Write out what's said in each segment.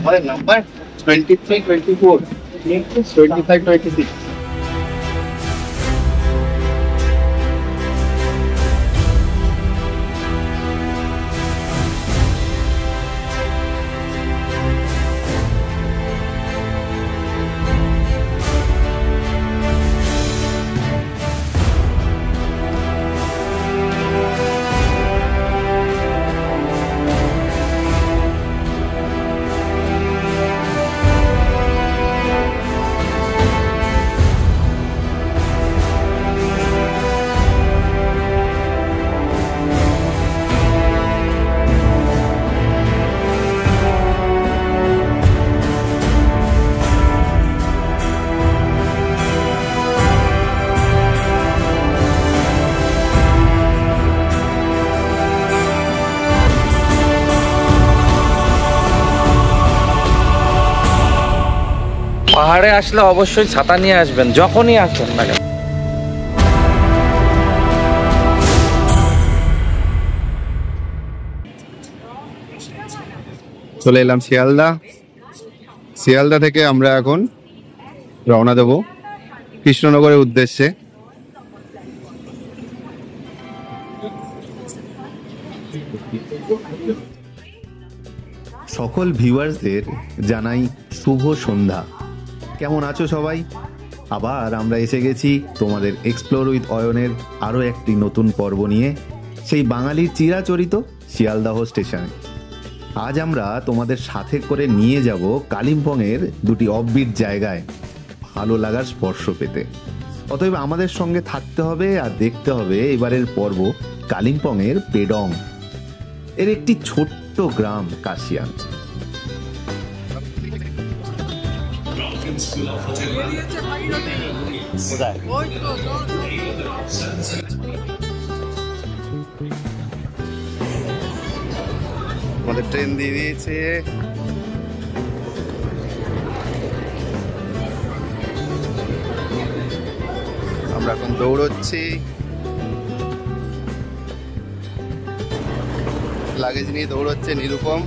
আমাদের নাম্বার 23, 24, 25, 26। পাহাড়ে আসলে অবশ্যই ছাতা নিয়ে আসবেন, যখনই আসবেন না কেন। চলে এলাম শিয়ালদা। শিয়ালদা থেকে আমরা এখন রওনা দেব কৃষ্ণনগরের উদ্দেশ্যে। সকল ভিউয়ার্সদের জানাই শুভ সন্ধ্যা। কেমন আছো সবাই? আবার আমরা এসে গেছি তোমাদের এক্সপ্লোর উইথ অয়নের আরও একটি নতুন পর্ব নিয়ে, সেই বাঙালির চিরাচরিত শিয়ালদাহ স্টেশনে। আজ আমরা তোমাদের সাথে করে নিয়ে যাব কালিম্পংয়ের দুটি অফবিট জায়গায় ভালো লাগার স্পর্শ পেতে। অতএব আমাদের সঙ্গে থাকতে হবে আর দেখতে হবে এবারের পর্ব কালিম্পংয়ের পেডং এর একটি ছোট্ট গ্রাম কাশিয়ান। আমাদের ট্রেন দিয়ে দিয়েছে। আমরা এখন দৌড়চ্ছি। লাগেজ নিয়ে দৌড়চ্ছে নিরুপম।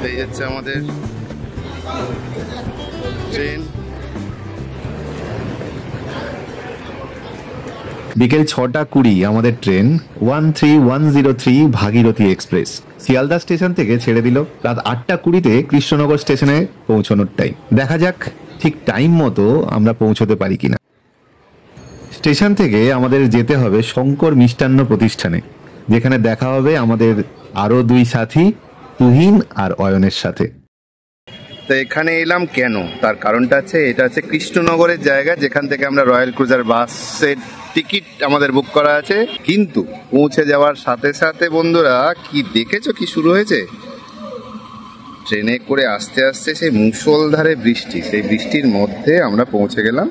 এই যাচ্ছে আমাদের ট্রেন। বিকেল 6:20 আমাদের train 13103 Bhagirathi express Sealdah station থেকে ছেড়ে দিল রাত 8:20-তে কৃষ্ণনগর স্টেশনে পৌঁছানোর টাইম। দেখা যাক ঠিক টাইম মতো আমরা পৌঁছতে পারি কিনা। স্টেশন থেকে আমাদের যেতে হবে শঙ্কর মিষ্টান্ন প্রতিষ্ঠানে, যেখানে দেখা হবে আমাদের আরো দুই সাথী তুহিন আর অয়নের সাথে। তো এখানে এলাম কেন, তার কারণটা আছে, এটা হচ্ছে কৃষ্ণনগরের জায়গা, যেখান থেকে আমরা রয়্যাল ক্রুজার বাসের টিকিট আমাদের বুক করা আছে। কিন্তু পৌঁছে যাওয়ার সাথে সাথে বন্ধুরা কি দেখেছো কি শুরু হয়েছে? ট্রেনে করে আস্তে আস্তে সেই মুষলধারে বৃষ্টি, সেই বৃষ্টির মধ্যে আমরা পৌঁছে গেলাম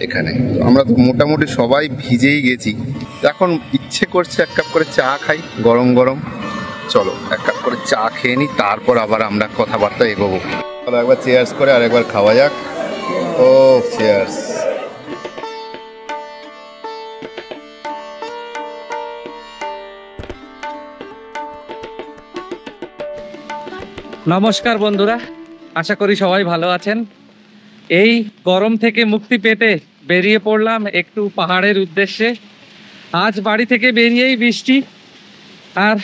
এখানে। আমরা তো মোটামুটি সবাই ভিজেই গেছি। এখন ইচ্ছে করছে এক কাপ করে চা খাই গরম গরম। চলো এক কাপ করে চা খেয়ে নিই, তারপর আবার আমরা কথাবার্তা এগোবো। একবার চেয়ার্স করে আর একবার খাওয়া যাক। ও চেয়ার্স। নমস্কার বন্ধুরা, আশা করি সবাই ভালো আছেন। এই গরম থেকে মুক্তি পেতে বেরিয়ে পড়লাম একটু পাহাড়ের উদ্দেশ্যে। আজ বাড়ি থেকে বেরিয়েই বৃষ্টি, আর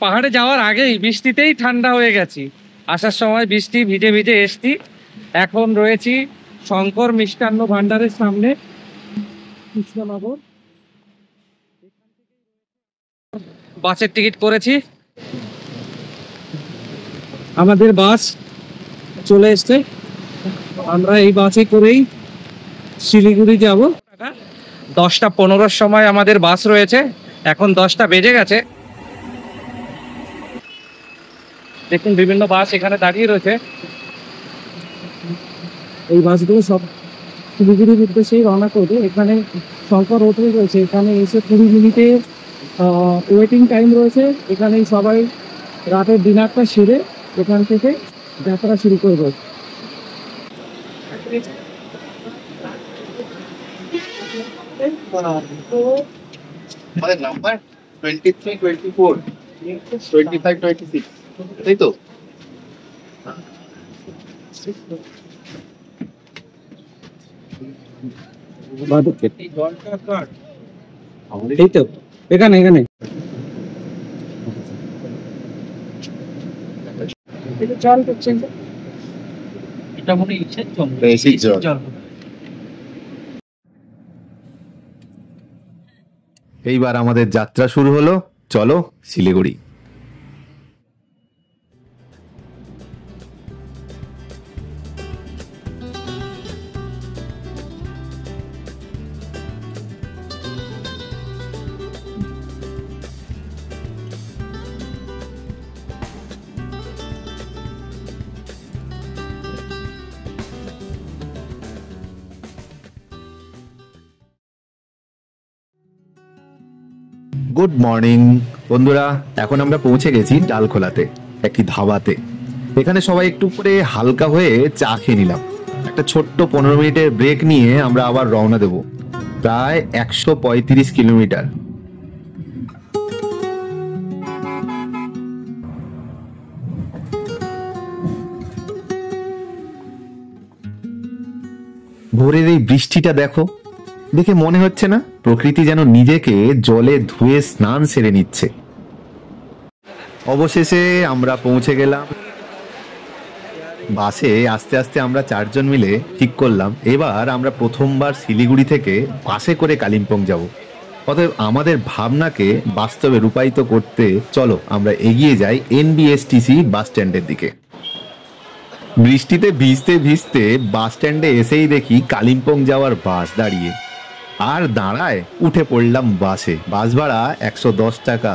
পাহাড়ে যাওয়ার আগেই বৃষ্টিতেই ঠান্ডা হয়ে গেছি। আসার সময় বৃষ্টি ভিজে ভিজে এসছি। এখন রয়েছি শঙ্কর মিষ্টান্ন ভাণ্ডারের সামনে, কৃষ্ণনগর। বাসের টিকিট করেছি, আমাদের বাস চলে এসছে। আমরা এই বাসে করেই শিলিগুড়ি যাব। 10:15-র সময় আমাদের বাস রয়েছে, এখন 10টা বেজে গেছে। দেখুন বিভিন্ন বাস এখানে দাঁড়িয়ে রয়েছে। এই বাসগুলো সব শিলিগুড়ির উদ্দেশ্যেই রওনা করবে। এখানে শঙ্কর হোটেল রয়েছে, এখানে এসে 20 মিনিটে ওয়েটিং টাইম রয়েছে। এখানেই সবাই রাতের ডিনারটা সেরে এখান থেকে যাত্রা শুরু করবে। আমাদের নাম্বার 23, 24, 25, 26, তাই তো? এই তো এখানে এখানে জল করছেন, এটা মনে ইচ্ছের জল, বেশি জল। এইবার আমাদের যাত্রা শুরু হলো, চলো শিলিগুড়ি। গুড মর্নিং বন্ধুরা, এখন আমরা পৌঁছে গেছি ডালখোলাতে, একটি ধাবাতে। এখানে সবাই একটু করে হালকা হয়ে চা খেয়ে নিলাম। একটা ছোট্ট 15 মিনিটের ব্রেক নিয়ে আমরা আবার রওনা দেব, প্রায় 135 কিলোমিটার। ভোরের এই বৃষ্টিটা দেখো, দেখে মনে হচ্ছে না প্রকৃতি যেন নিজেকে জলে ধুয়ে স্নান সেরে নিচ্ছে। অবশেষে আমরা পৌঁছে গেলাম। বাসে আস্তে আস্তে আমরা 4 জন মিলে ঠিক করলাম এবার আমরা প্রথমবার শিলিগুড়ি থেকে বাসে করে কালিম্পং যাব। অতএব আমাদের ভাবনাকে বাস্তবে রূপায়িত করতে চলো আমরা এগিয়ে যাই NBSTC বাস স্ট্যান্ডের দিকে। বৃষ্টিতে ভিজতে ভিজতে বাস স্ট্যান্ডে এসেই দেখি কালিম্পং যাওয়ার বাস দাঁড়িয়ে। আর দাঁড়ায় উঠে পড়লাম বাসে। বাস ভাড়া 110 টাকা।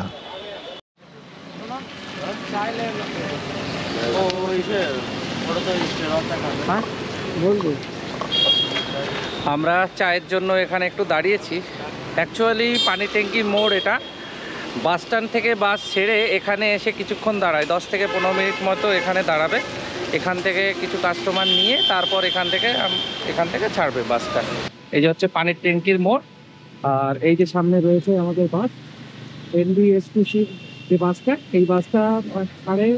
আমরা চায়ের জন্য এখানে একটু দাঁড়িয়েছি। অ্যাকচুয়ালি পানি ট্যাঙ্কি মোড় এটা। বাস স্ট্যান্ড থেকে বাস ছেড়ে এখানে এসে কিছুক্ষণ দাঁড়ায়, 10 থেকে 15 মিনিট মতো এখানে দাঁড়াবে। এখান থেকে কিছু কাস্টমার নিয়ে তারপর এখান থেকে ছাড়বে বাসটা। এই যে হচ্ছে পানির ট্যাঙ্কির মোড়, আর এই যে সামনে রয়েছে আমাদের বাস NBSTC যে বাসটা, এই বাসটা ছাড়ে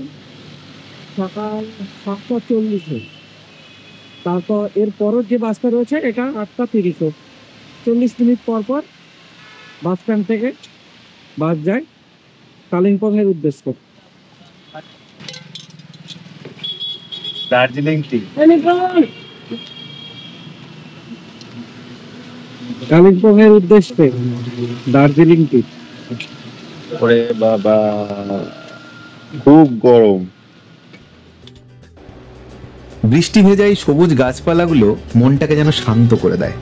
সকাল 7:40-এ। তারপর এর পরের যে বাসটা রয়েছে এটা 8:30-এ। 40 মিনিট পর পর বাস স্ট্যান্ড থেকে বাস যায় কালিম্পং এর উদ্দেশ্যে। দার্জিলিং টি, কালিম্পং এর উদ্দেশ্যে দার্জিলিং টি। ওরে বাবা খুব গরম। বৃষ্টি ভেজা এই সবুজ গাছপালাগুলো মনটাকে যেন শান্ত করে দেয়,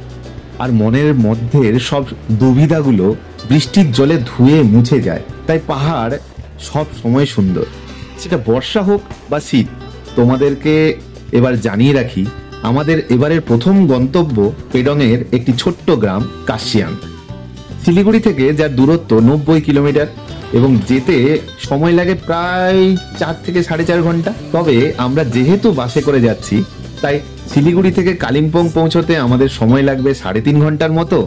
আর মনের মধ্যের সব দুবিধাগুলো বৃষ্টির জলে ধুয়ে মুছে যায়। তাই পাহাড় সব সময় সুন্দর, সেটা বর্ষা হোক বা শীত। তোমাদেরকে এবার জানিয়ে রাখি, আমাদের এবারের প্রথম গন্তব্য পেডংয়ের একটি ছোট্ট গ্রাম কাশিয়াং। শিলিগুড়ি থেকে যার দূরত্ব 90 কিলোমিটার এবং যেতে সময় লাগে প্রায় 4 থেকে 4.5 ঘন্টা। তবে আমরা যেহেতু বাসে করে যাচ্ছি তাই শিলিগুড়ি থেকে কালিম্পং পৌঁছতে আমাদের সময় লাগবে 3.5 ঘন্টার মতো।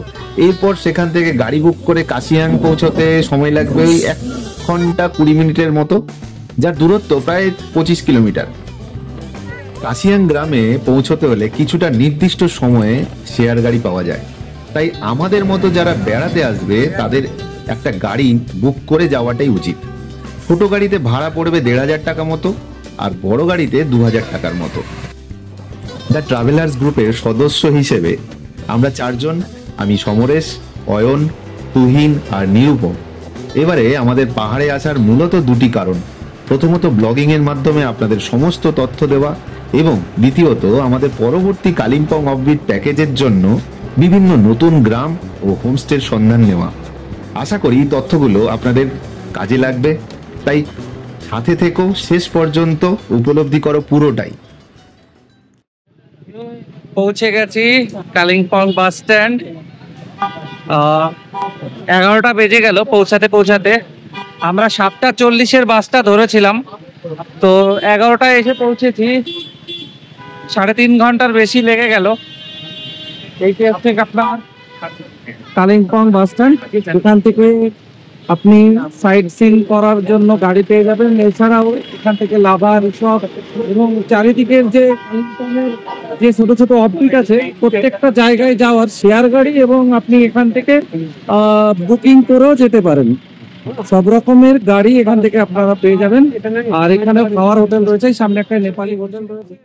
এরপর সেখান থেকে গাড়ি বুক করে কাশিয়াং পৌঁছতে সময় লাগবে 1 ঘন্টা 20 মিনিটের মতো, যার দূরত্ব প্রায় 25 কিলোমিটার। কাশিয়াং গ্রামে পৌঁছতে হলে কিছুটা নির্দিষ্ট সময়ে শেয়ার গাড়ি পাওয়া যায়, তাই আমাদের মতো যারা বেড়াতে আসবে তাদের একটা গাড়ি বুক করে যাওয়াটাই উচিত। ছোট গাড়িতে ভাড়া পড়বে 1,500 টাকা মতো, আর বড় গাড়িতে 2,000 টাকার মতো। দ্য ট্রাভেলার্স গ্রুপের সদস্য হিসেবে আমরা 4 জন, আমি সমরেশ, অয়ন, তুহিন আর নিরুপম। এবারে আমাদের পাহাড়ে আসার মূলত 2টি কারণ। প্রথমত ব্লগিং এর মাধ্যমে আপনাদের সমস্ত তথ্য দেওয়া, এবং দ্বিতীয়ত আমাদের পরবর্তী কালিম্পং অফবিট প্যাকেজের জন্য বিভিন্ন নতুন গ্রাম ও হোমস্টের সন্ধান নেওয়া। আশা করি তথ্যগুলো আপনাদের কাজে লাগবে, তাই সাথে থেকো, শেষ পর্যন্ত উপলব্ধি করো পুরোটাই। পৌঁছে গেছি কালিম্পং বাস স্ট্যান্ড। 11টা বেজে গেল পৌঁছাতে। আমরা 7:40-এর বাসটা ধরেছিলাম, তো 11টায় এসে পৌঁছেছি। 3.5 ঘন্টার বেশি লেগে গেল। এইটা হচ্ছে আপনার কালিম্পং বাস স্ট্যান্ড। এখান থেকে আপনি সাইট সিন করার জন্য গাড়ি পেয়ে যাবেন। এছাড়াও এখান থেকে লাভা রিসর্ট এবং চারিদিকের যে কালিম্পংয়ের যে ছোট ছোট অফবিট আছে প্রত্যেকটা জায়গায় যাওয়ার শেয়ার গাড়ি, এবং আপনি এখান থেকে বুকিং করেও যেতে পারেন। সব রকমের গাড়ি এখান থেকে আপনারা পেয়ে যাবেন। আর এখানে খাওয়ার হোটেল রয়েছে, সামনে একটা নেপালি হোটেল রয়েছে।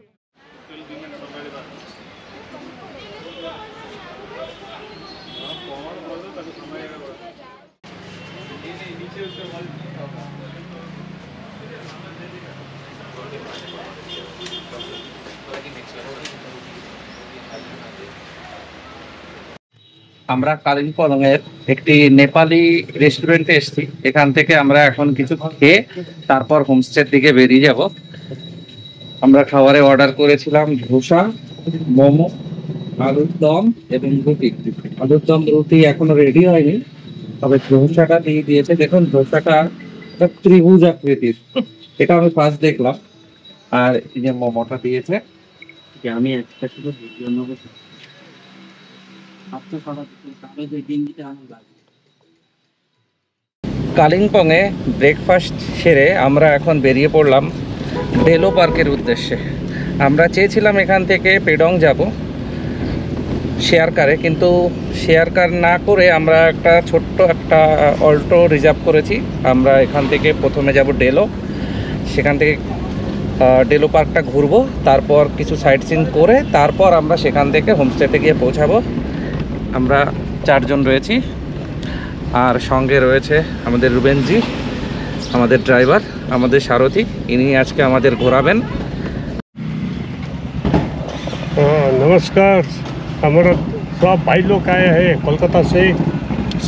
আমরা কালিম্পং এর একটি নেপালি রেস্টুরেন্টে এসেছি। এখান থেকে আমরা এখন কিছু খেয়ে তারপর হোমস্টের দিকে বেরিয়ে যাব। আমরা খাবারে অর্ডার করেছিলাম ধোসা, মোমো, আলুর দম এবং রুটি। আলুর দম রুটি এখনো রেডি হয়নি, তবে ধোসাটা দিয়ে দিয়েছে। দেখুন ধোসাটা একটা ত্রিভুজ আকৃতির, এটা আমি ফার্স্ট দেখলাম। আর এই যে মোমোটা দিয়েছে, আমি একটা শুধু ভিডিও নেবো। কালিম্পংয়ে ব্রেকফাস্ট সেরে আমরা এখন বেরিয়ে পড়লাম ডেলো পার্কের উদ্দেশ্যে। আমরা চেয়েছিলাম এখান থেকে পেডং যাব শেয়ার কারে, কিন্তু শেয়ার কার না করে আমরা একটা ছোট্ট একটা অল্টো রিজার্ভ করেছি। আমরা এখান থেকে প্রথমে যাব ডেলো, সেখান থেকে ডেলো পার্কটা ঘুরবো, তারপর কিছু সাইট সিন করে তারপর আমরা সেখান থেকে হোমস্টেতে গিয়ে পৌঁছাবো। আমরা 4 জন রয়েছি, আর সঙ্গে রয়েছে আমাদের রুবেনজি, আমাদের ড্রাইভার, আমাদের সারথি। ইনি আজকে আমাদের ঘোরাবেন। नमस्कार, हमारा सब भाई लोग आए हैं कोलकाता से।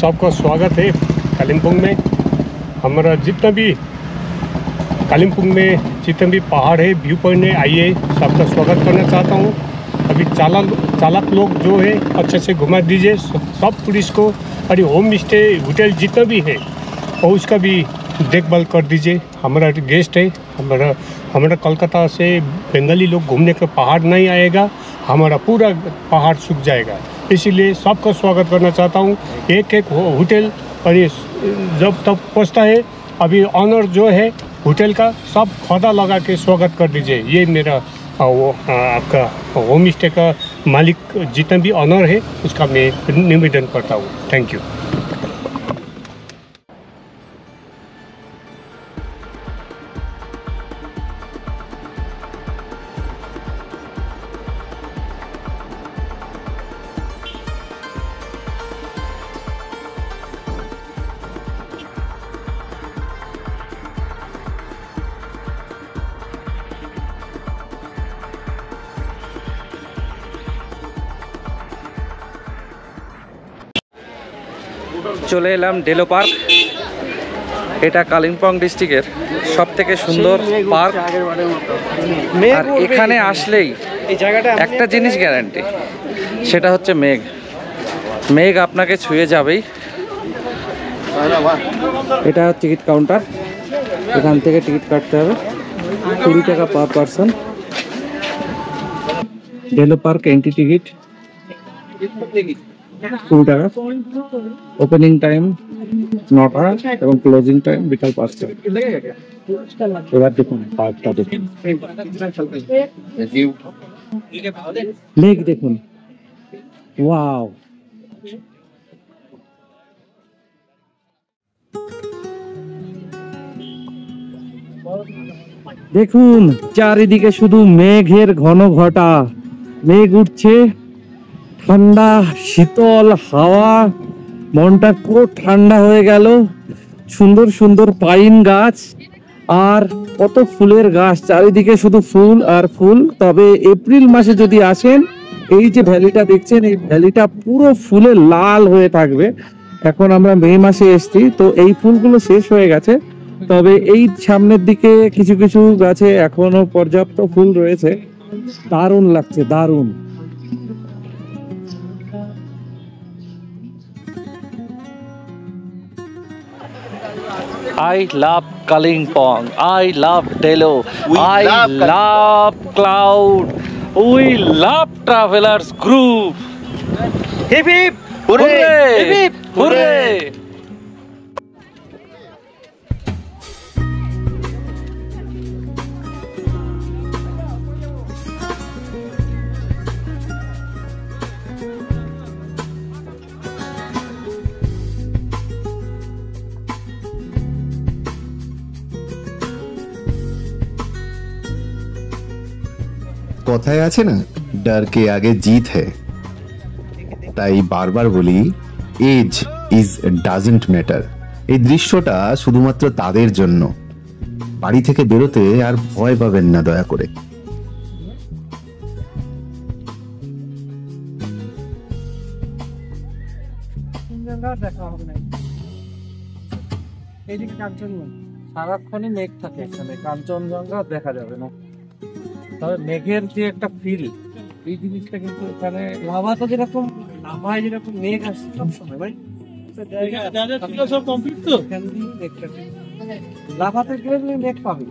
सबका स्वागत है कालिम्पोंग में। हमारा जितना भी कालिम्पोंग में जितने भी पहाड़ है, व्यू पॉइंट है, आइए, सबका स्वागत करना चाहता हूँ। अभी चालक लोग जो है अच्छे से घुमा दीजिए सब टूरिस्ट को। और होम स्टे होटल जितना भी है और उसका भी देखभाल कर दीजिए। हमारा गेस्ट है, हमारा कोलकाता से बंगाली लोग घूमने का पहाड़ नहीं आएगा, हमारा पूरा पहाड़ सूख जाएगा। इसीलिए सबका स्वागत करना चाहता हूँ। एक एक होटल और ये जब तक पहुँचता है, अभी ऑनर जो है होटल का सब खौदा लगा के स्वागत कर दीजिए। ये मेरा वो आपका होम स्टे का मालिक जितना भी ऑनर है उसका मैं निवेदन करता हूँ। Thank you. চলে এলাম ডেলো পার্ক। এটা কালিম্পং ডিস্ট্রিক্টের সব থেকে সুন্দর পার্ক। আর এখানে আসলেই একটা জিনিস গ্যারান্টি, সেটা হচ্ছে মেঘ। মেঘ আপনাকে ছুঁয়ে যাবেই। এটা টিকিট কাউন্টার, এখান থেকে টিকিট কাটতে হবে 20 টাকা per person. Delo park entry ticket 20 টাকা। ওপেনিং টাইম 9টা এবং ক্লোজিং টাইম বিকাল 5টা। এবার দেখুন পার্কটা দেখুন, লেক দেখুন, ওয়াও। দেখুন চারিদিকে শুধু মেঘের ঘন ঘটা, মেঘ উঠছে, ঠান্ডা শীতল হাওয়া, মনটা পুরো ঠান্ডা হয়ে গেল। সুন্দর সুন্দর পাইন গাছ আর কত ফুলের গাছ, চারিদিকে শুধু ফুল আর ফুল। তবে এপ্রিল মাসে যদি আসেন, এই যে ভ্যালিটা দেখছেন, এই ভ্যালিটা পুরো ফুলে লাল হয়ে থাকবে। এখন আমরা মে মাসে এসেছি, তো এই ফুলগুলো শেষ হয়ে গেছে। তবে এই সামনের দিকে কিছু কিছু গাছে এখনো পর্যাপ্ত ফুল রয়েছে। দারুণ লাগছে, দারুণ। I love Kalimpong. I love Delo. I love Cloud. We love Travelers Group. Hip hip! Hooray! Hip hip! Hooray! কথায় আছে না, ডর কে আগে জিত হ্যায়। তাই বারবার বলি, এজ ইজ ডাজন্ট ম্যাটার। এই দৃশ্যটা শুধুমাত্র তাদের জন্য। বাড়ি থেকে বেরোতে আর ভয় পাবেন না দয়া করে। এইদিকে কাঞ্চনজঙ্ঘা, সারাক্ষণই মেঘ থাকে এখানে, কাঞ্চনজঙ্ঘা দেখা যাবে না। তবে মেঘের যে একটা ফিল, এই জিনিসটা কিন্তু এখানে লাভাতে যেরকম লাভায় যেরকম মেঘ আসছে সবসময় ভাই, সব কমপ্লিট তো এখান দিয়ে মেঘটা লাভাতে গেলে মেঘ পাবে।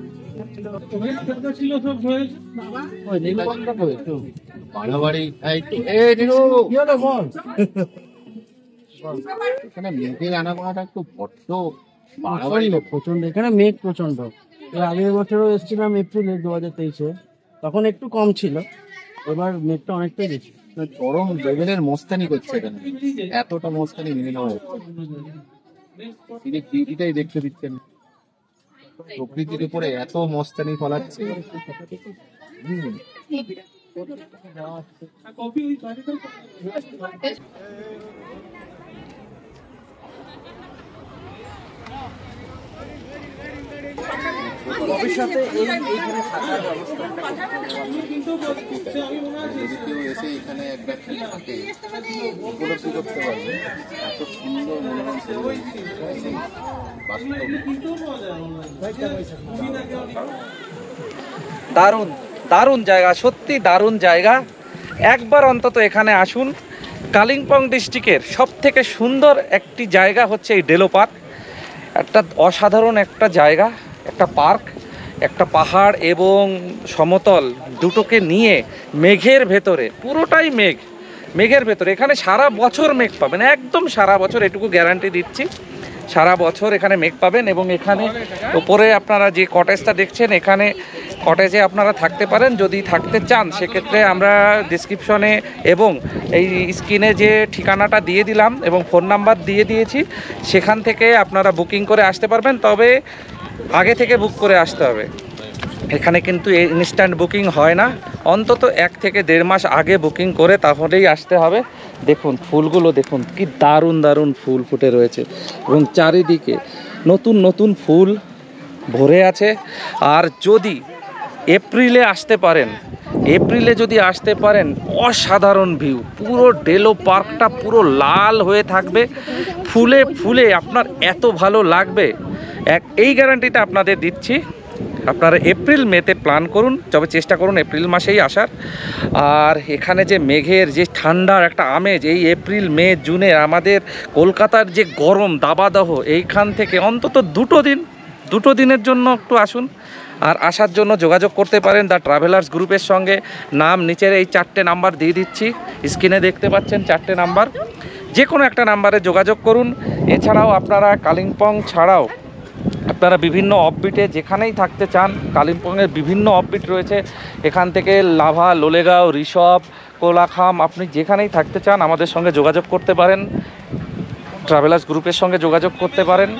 এখানে মেঘের আনাগোনাটা একটু বড্ড প্রচন্ড, এখানে মেঘ প্রচন্ড। এর আগের বছরও এসেছিলাম এপ্রিলে 2023-এ, তখন একটু কম ছিল, এবার মেঘটা অনেকটাই বেশি। চরম লেভেলের মস্তানি করছে এখানে, এতটা মস্তানি মেনে নেওয়া হচ্ছে। এটাই দেখতে দিচ্ছেন, প্রকৃতির উপরে এত মস্তানি ফলাচ্ছে। ভবিষ্যতে এইখানে থাকার ব্যবস্থা যদি কেউ এসে এখানে একবার থাকে, উপলব্ধি করতে পারবে এত সুন্দর মনোরম দারুণ দারুণ জায়গা, সত্যি দারুণ জায়গা। একবার অন্তত এখানে আসুন। কালিম্পং ডিস্ট্রিক্টের সব থেকে সুন্দর একটি জায়গা হচ্ছে এই ডেলো পার্ক। একটা অসাধারণ একটা জায়গা, একটা পার্ক, একটা পাহাড় এবং সমতল দুটোকে নিয়ে মেঘের ভেতরে, পুরোটাই মেঘ, মেঘের ভেতরে। এখানে সারা বছর মেঘ পাবেন, একদম সারা বছর, এটুকু গ্যারান্টি দিচ্ছি। সারা বছর এখানে মেঘ পাবেন। এবং এখানে উপরে আপনারা যে কটেজটা দেখছেন, এখানে কটেজে আপনারা থাকতে পারেন। যদি থাকতে চান সেক্ষেত্রে আমরা ডিসক্রিপশনে এবং এই স্ক্রিনে যে ঠিকানাটা দিয়ে দিলাম এবং ফোন নাম্বার দিয়ে দিয়েছি, সেখান থেকে আপনারা বুকিং করে আসতে পারবেন। তবে আগে থেকে বুক করে আসতে হবে। এখানে কিন্তু ইনস্ট্যান্ট বুকিং হয় না, অন্তত 1 থেকে 1.5 মাস আগে বুকিং করে তাহলেই আসতে হবে। দেখুন ফুলগুলো, দেখুন কি দারুণ দারুণ ফুল ফুটে রয়েছে এবং চারিদিকে নতুন নতুন ফুল ভরে আছে। আর যদি এপ্রিলে আসতে পারেন, এপ্রিলে যদি আসতে পারেন, অসাধারণ ভিউ, পুরো ডেলো পার্কটা পুরো লাল হয়ে থাকবে, ফুলে ফুলে আপনার এত ভালো লাগবে। এই গ্যারান্টিটা আপনাদের দিচ্ছি। আপনারা এপ্রিল মেতে প্ল্যান করুন, তবে চেষ্টা করুন এপ্রিল মাসেই আসার। আর এখানে যে মেঘের যে ঠান্ডার একটা আমেজ, এই এপ্রিল মে জুনে আমাদের কলকাতার যে গরম দাবাদাহ, এইখান থেকে অন্তত দুটো দিনের জন্য একটু আসুন। আর আসার জন্য যোগাযোগ করতে পারেন দ্য ট্রাভেলার্স গ্রুপের সঙ্গে। নাম নিচের এই 4টে নাম্বার দিয়ে দিচ্ছি, স্ক্রিনে দেখতে পাচ্ছেন 4টে নাম্বার, যে কোনো একটা নাম্বারে যোগাযোগ করুন। এছাড়াও আপনারা কালিম্পং ছাড়াও আপনারা বিভিন্ন অফবিটে যেখানেই থাকতে চান, কালিম্পংয়ের বিভিন্ন অফবিট রয়েছে, এখান থেকে লাভা, লোলেগাঁও, ঋষভ, কোলাখাম, আপনি যেখানেই থাকতে চান আমাদের সঙ্গে যোগাযোগ করতে পারেন, ট্রাভেলার্স গ্রুপের সঙ্গে যোগাযোগ করতে পারেন।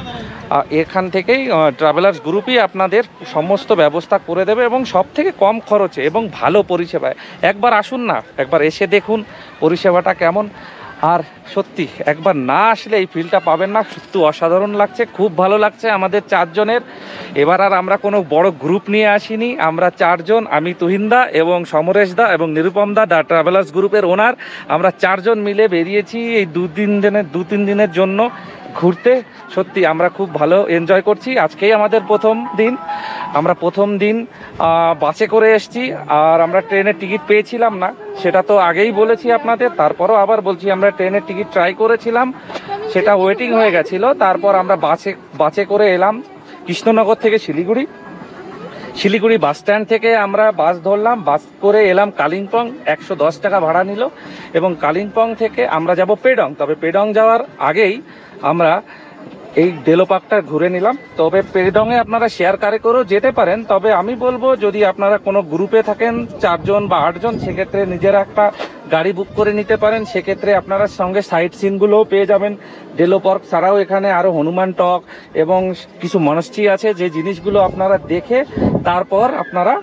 এখান থেকেই ট্রাভেলার্স গ্রুপই আপনাদের সমস্ত ব্যবস্থা করে দেবে এবং সব থেকে কম খরচে এবং ভালো পরিষেবায়। একবার আসুন না, একবার এসে দেখুন পরিষেবাটা কেমন। আর সত্যি একবার না আসলে এই ফিলটা পাবেন না, সত্যি অসাধারণ লাগছে, খুব ভালো লাগছে আমাদের 4 জনের। এবার আর আমরা কোনো বড় গ্রুপ নিয়ে আসিনি, আমরা 4 জন, আমি তুহিনদা এবং সমরেশ দা এবং নিরুপম দা, দ্য ট্রাভেলার্স গ্রুপের ওনার, আমরা 4 জন মিলে বেরিয়েছি এই 2-3 দিনের জন্য ঘুরতে। সত্যি আমরা খুব ভালো এনজয় করছি। আজকেই আমাদের প্রথম দিন, আমরা প্রথম দিন বাসে করে এসেছি। আর আমরা ট্রেনের টিকিট পেয়েছিলাম না, সেটা তো আগেই বলেছি আপনাদের, তারপরও আবার বলছি, আমরা ট্রেনের টিকিট ট্রাই করেছিলাম, সেটা ওয়েটিং হয়ে গেছিলো। তারপর আমরা বাসে করে এলাম কৃষ্ণনগর থেকে শিলিগুড়ি বাস স্ট্যান্ড থেকে আমরা বাস ধরলাম, বাস করে এলাম কালিম্পং। 110 টাকা ভাড়া নিল এবং কালিম্পং থেকে আমরা যাব পেডং। তবে পেডং যাওয়ার আগেই আমরা এই ডেলো পার্কটা ঘুরে নিলাম। তবে পেডংয়ে আপনারা শেয়ার কারে করেও যেতে পারেন, তবে আমি বলবো যদি আপনারা কোনো গ্রুপে থাকেন 4 জন বা 8 জন, সেক্ষেত্রে নিজেরা একটা গাড়ি বুক করে নিতে পারেন। সেক্ষেত্রে আপনারা সঙ্গে সাইট সিনগুলোও পেয়ে যাবেন। ডেলো পার্ক ছাড়াও এখানে আরও হনুমান টক এবং কিছু মনস্ট্রি আছে, যে জিনিসগুলো আপনারা দেখে তারপর আপনারা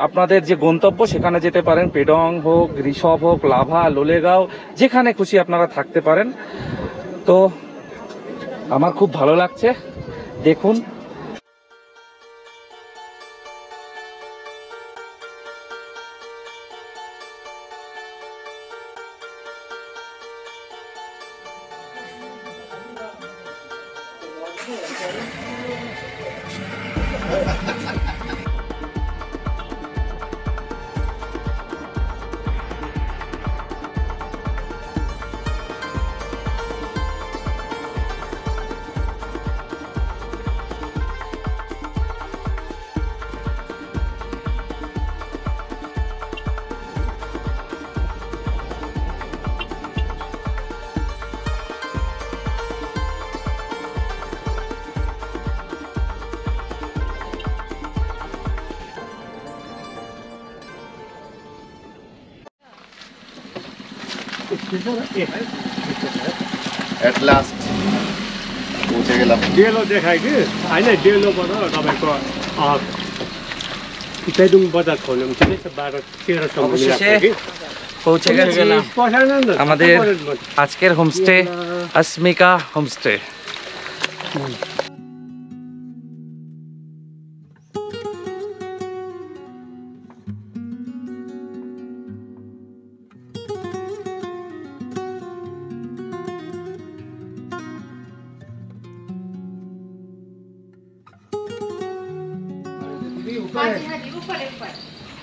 আপনাদের যে গন্তব্য সেখানে যেতে পারেন, পেডং হোক, ঋষভ হোক, লাভা, লোলেগাঁও, যেখানে খুশি আপনারা থাকতে পারেন। তো আমার খুব ভালো লাগছে, দেখুন। एट लास्ट पहुंचे गेलाम। डेलो देखायो कि होइन, डेलोबाट तपाईँको पेदुङ बजार खोल्नु पनि 12-13 অবশেষে পৌঁছে গেছি আমাদের আজকের হোমস্টে, अस्मिका হোমস্টে।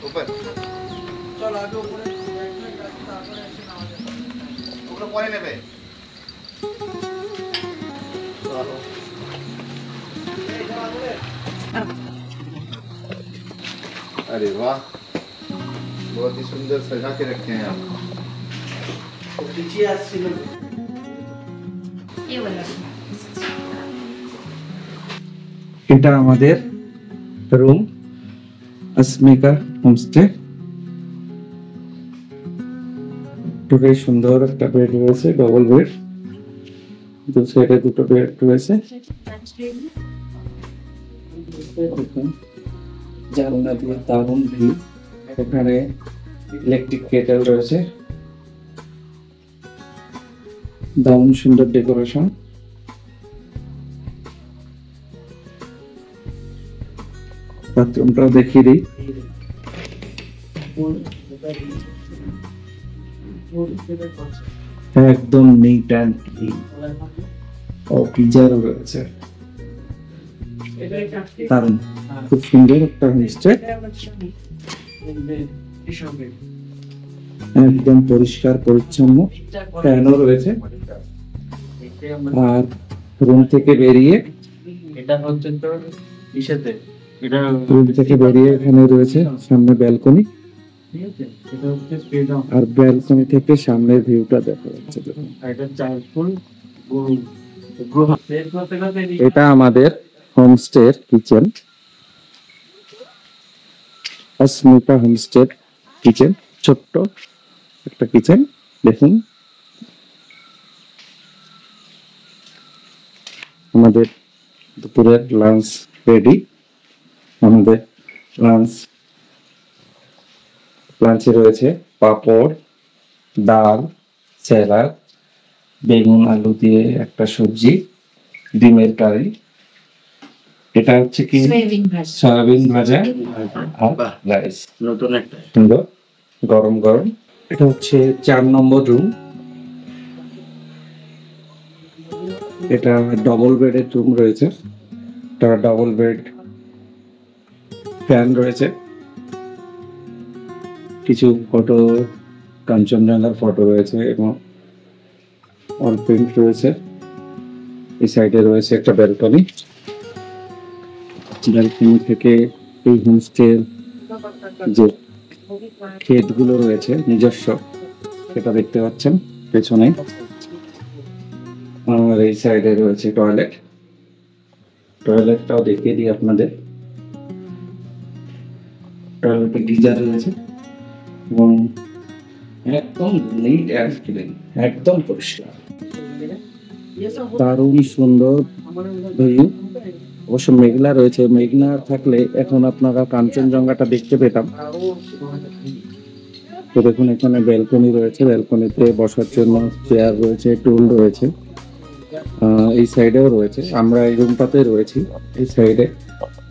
ऊपर चल आगे ऊपर परे नेबे। अरे वाह, बहुत ही सुंदर सजा के रखे हैं आप। पीछे আসছিল এটা আমাদের রুম, अस्मिका হোমস্টে। খুবই সুন্দর একটা বেড রয়েছে, ডবল বেড, দু সাইডে দুটো বেড রয়েছে। জানলা দিয়ে দারুণ ভিউ। এখানে ইলেকট্রিক কেটেল রয়েছে, দারুণ সুন্দর ডেকোরেশন। বাথরুমটাও দেখিয়ে দিই। একদম নিট অ্যান্ড ক্লিন। ও পিজারও রয়েছে, দারুণ, খুব সুন্দর একটা হোমস্টে। একদম পরিষ্কার পরিচ্ছন্ন, ফ্যানও রয়েছে। আর রুম থেকে বেরিয়ে এটা হচ্ছে তো ইসেতে, এটা রুম থেকে বেরিয়ে এখানে রয়েছে সামনে ব্যালকনি, ঠিক আছে, এটা হচ্ছে ফ্রিডম। আর ব্যালকনি থেকে সামনের ভিউটা দেখা যাচ্ছে। এটা 4 ফুল গ্রহ সেট করতে করতে এটা আমাদের হোমস্টের কিচেন, अस्मिका হোমস্টের কিচেন। ছোট্ট একটা কিচেন, দেখুন। আমাদের দুপুরের লাঞ্চ রেডি। আমাদের লাঞ্চে রয়েছে পাঁপড়, ডাল, স্যালাড, বেগুন আলু দিয়ে একটা সবজি, ডিমের কারি। এটা হচ্ছে কি সয়াবিন ভাজা আর রাইস। নতুন একটা সুন্দর গরম গরম। এটা হচ্ছে 4 নম্বর রুম। এটা ডবল বেডের রুম রয়েছে, এটা ডবল বেড, ফ্যান রয়েছে, কিছু ফটো, কাঞ্চনজঙ্ঘার ফটো রয়েছে এবং অল প্রিন্ট রয়েছে। এই সাইডে রয়েছে একটা ব্যালকনি। ব্যালকনি থেকে এই হোমস্টের যে ক্ষেতগুলো রয়েছে নিজস্ব, সেটা দেখতে পাচ্ছেন পেছনে। আর এই সাইডে রয়েছে টয়লেট, টয়লেটটাও দেখিয়ে দিই আপনাদের। টয়লেটে গিজার রয়েছে এবং একদম নিট অ্যান্ড ক্লিন, একদম পরিষ্কার, দারুণ সুন্দর ভিউ। অবশ্য মেঘলা রয়েছে, মেঘনা থাকলে এখন আপনারা কাঞ্চনজঙ্ঘাটা দেখতে পেতাম। তো দেখুন এখানে ব্যালকনি রয়েছে, ব্যালকনিতে বসার জন্য চেয়ার রয়েছে, টুল রয়েছে, এই সাইডেও রয়েছে। আমরা এই রুমটাতে রয়েছি, এই সাইডে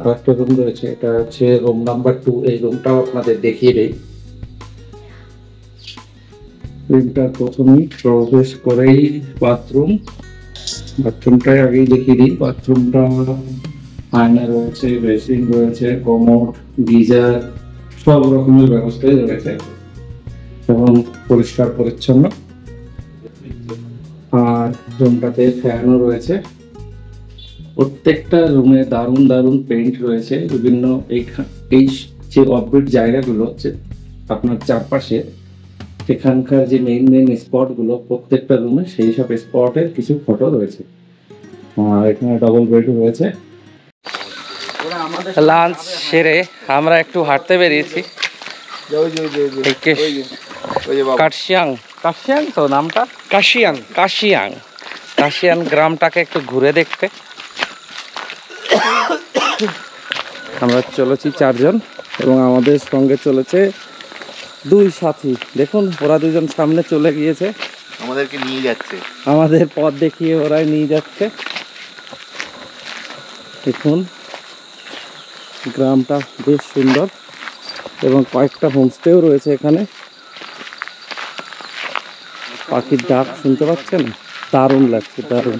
আর একটা রুম রয়েছে, এটা হচ্ছে রুম নাম্বার 2। এই রুমটাও আপনাদের দেখিয়ে দেই। রুমটার প্রথমেই প্রবেশ করেই বাথরুম, বাথরুমটাই আগেই দেখিয়ে দিই। বাথরুমটা আয়না রয়েছে, বেসিন রয়েছে, কমোড, গিজার, সব রকমের ব্যবস্থাই রয়েছে এবং পরিষ্কার পরিচ্ছন্ন। আর রুমটাতে ফ্যানও রয়েছে। প্রত্যেকটা রুমে দারুণ দারুণ পেইন্ট রয়েছে। বিভিন্ন এই যে অফবিট জায়গাগুলো হচ্ছে আপনার চারপাশে, সেখানকার যে মেইন স্পটগুলো, প্রত্যেকটা রুমে সেই সব স্পটের কিছু ফটো রয়েছে। আর এখানে ডবল বেড রয়েছে। লাঞ্চ সেরে আমরা একটু হাঁটতে বেরিয়েছি। কাশিয়াং, কাশিয়াং তো নামটা, কাশিয়াং, কাশিয়াং, কাশিয়াং গ্রামটাকে একটু ঘুরে দেখতে। আমরা চলেছি 4 জন এবং আমাদের সঙ্গে চলেছে 2 সাথী। দেখুন ওরা 2 জন সামনে চলে গিয়েছে, আমাদেরকে নিয়ে যাচ্ছে, আমাদের পথ দেখিয়ে ওরাই নিয়ে যাচ্ছে। দেখুন গ্রামটা বেশ সুন্দর এবং কয়েকটা হোমস্টেও রয়েছে এখানে। পাখির ডাক শুনতে পাচ্ছেন, দারুণ লাগছে, দারুণ।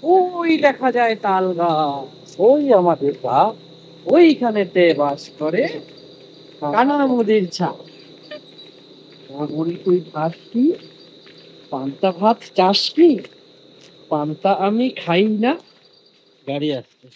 ওই দেখা যায় তাল গাছ, ওই আমাদের গাছ, ওইখানেতে বাস করে কানামুদির ছা। তুই খাস কি? পান্তা ভাত চাস কি? পান্তা আমি খাই না। গাড়ি আসছে।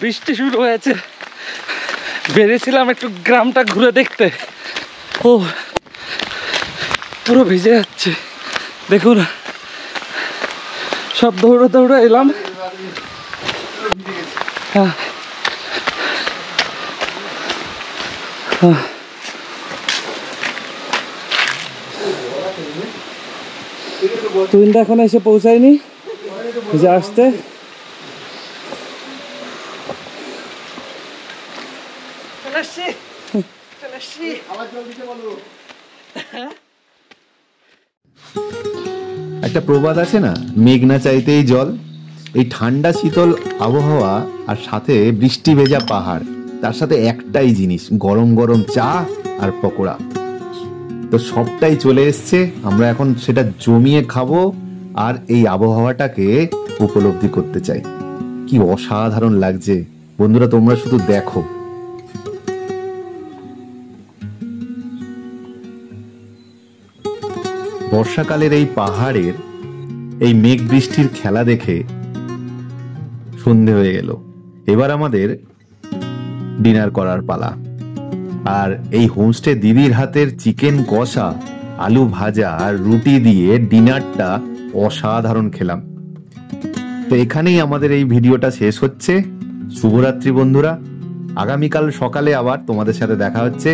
বৃষ্টি শুরু হয়েছে, বেরিয়েছিলাম একটু গ্রামটা ঘুরে দেখতে। ও পুরো ভিজে যাচ্ছে, দেখুন সব দৌড়ে দৌড়ে এলাম। হ্যাঁ টুইনটা এখন এসে পৌঁছায়নি, যে আসতে। একটা প্রবাদ আছে না, মেঘ না চাইতেই জল। এই ঠান্ডা শীতল আবহাওয়া আর সাথে বৃষ্টি ভেজা পাহাড়, তার সাথে একটাই জিনিস, গরম গরম চা আর পকোড়া। তো সবটাই চলে এসছে, আমরা এখন সেটা জমিয়ে খাবো আর এই আবহাওয়াটাকে উপলব্ধি করতে চাই। কি অসাধারণ লাগছে বন্ধুরা, তোমরা শুধু দেখো। বর্ষাকালের এই পাহাড়ের এই মেঘ বৃষ্টির খেলা দেখে সন্ধে হয়ে গেল। এবার আমাদের ডিনার করার পালা। আর এই হোমস্টে দিদির হাতের চিকেন কষা, আলু ভাজা আর রুটি দিয়ে ডিনারটা অসাধারণ খেলাম। তো এখানেই আমাদের এই ভিডিওটা শেষ হচ্ছে। শুভরাত্রি বন্ধুরা, আগামীকাল সকালে আবার তোমাদের সাথে দেখা হচ্ছে।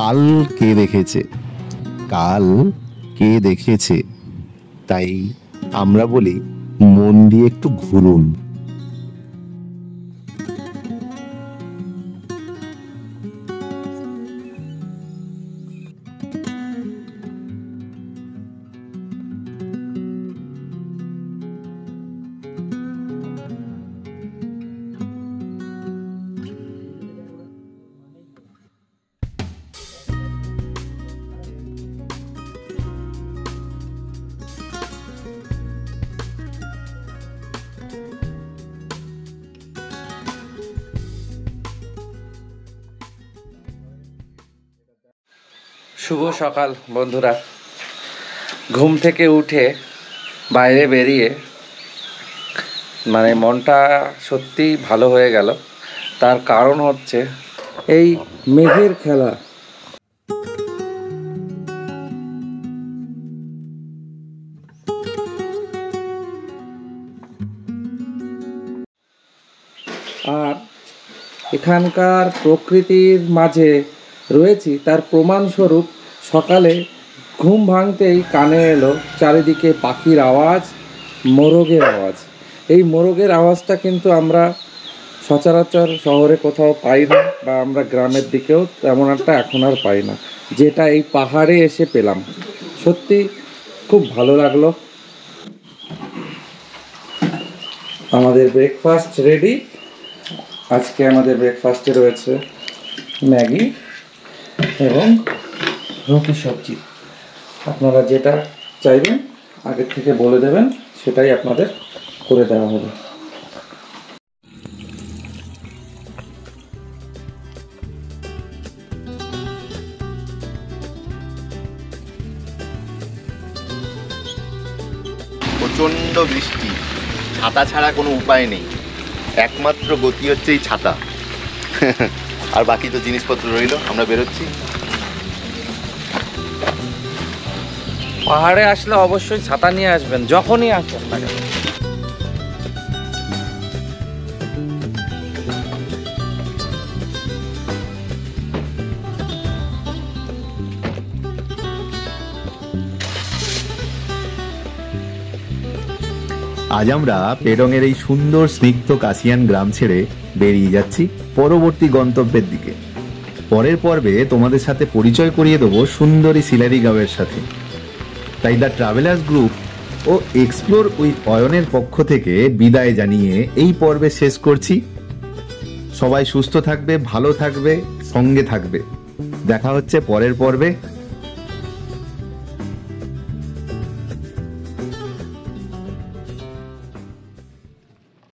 কাল কে দেখেছে, কাল কে দেখেছে। তাই আমরা বলি মন দিয়ে একটু ঘুরুন। শুভ সকাল বন্ধুরা। ঘুম থেকে উঠে বাইরে বেরিয়ে মনটা সত্যিই ভালো হয়ে গেল। তার কারণ হচ্ছে এই মেঘের খেলা। আর এখানকার প্রকৃতির মাঝে রয়েছি তার প্রমাণস্বরূপ সকালে ঘুম ভাঙতেই কানে এলো চারিদিকে পাখির আওয়াজ, মোরগের আওয়াজ। এই মোরগের আওয়াজটা কিন্তু আমরা সচরাচর শহরে কোথাও পাই না, বা আমরা গ্রামের দিকেও তেমন একটা এখন আর পাই না, যেটা এই পাহাড়ে এসে পেলাম। সত্যি খুব ভালো লাগলো। আমাদের ব্রেকফাস্ট রেডি। আজকে আমাদের ব্রেকফাস্টে রয়েছে ম্যাগি এবং রুটি সবজি। আপনারা যেটা চাইবেন আগের থেকে বলে দেবেন, সেটাই আপনাদের করে দেওয়া হবে। প্রচণ্ড বৃষ্টি, ছাতা ছাড়া কোনো উপায় নেই, একমাত্র গতি হচ্ছে এই ছাতা। আর বাকি তো জিনিসপত্র রইল, আমরা বেরোচ্ছি। পাহাড়ে আসলে অবশ্যই ছাতা নিয়ে আসবেন, যখনই আসবেন না কেন। আজ আমরা পেডংয়ের এই সুন্দর স্নিগ্ধ কাশিয়ান গ্রাম ছেড়ে বেরিয়ে যাচ্ছি পরবর্তী গন্তব্যের দিকে। পরের পর্বে তোমাদের সাথে পরিচয় করিয়ে দেবো সুন্দরী সিলারি গাঁওয়ের সাথে। তাই দ্য ট্রাভেলার্স গ্রুপ ও এক্সপ্লোর উইথ অয়নের পক্ষ থেকে বিদায় জানিয়ে এই পর্বে শেষ করছি। সবাই সুস্থ থাকবে, ভালো থাকবে, সঙ্গে থাকবে। দেখা হচ্ছে পরের পর্বে।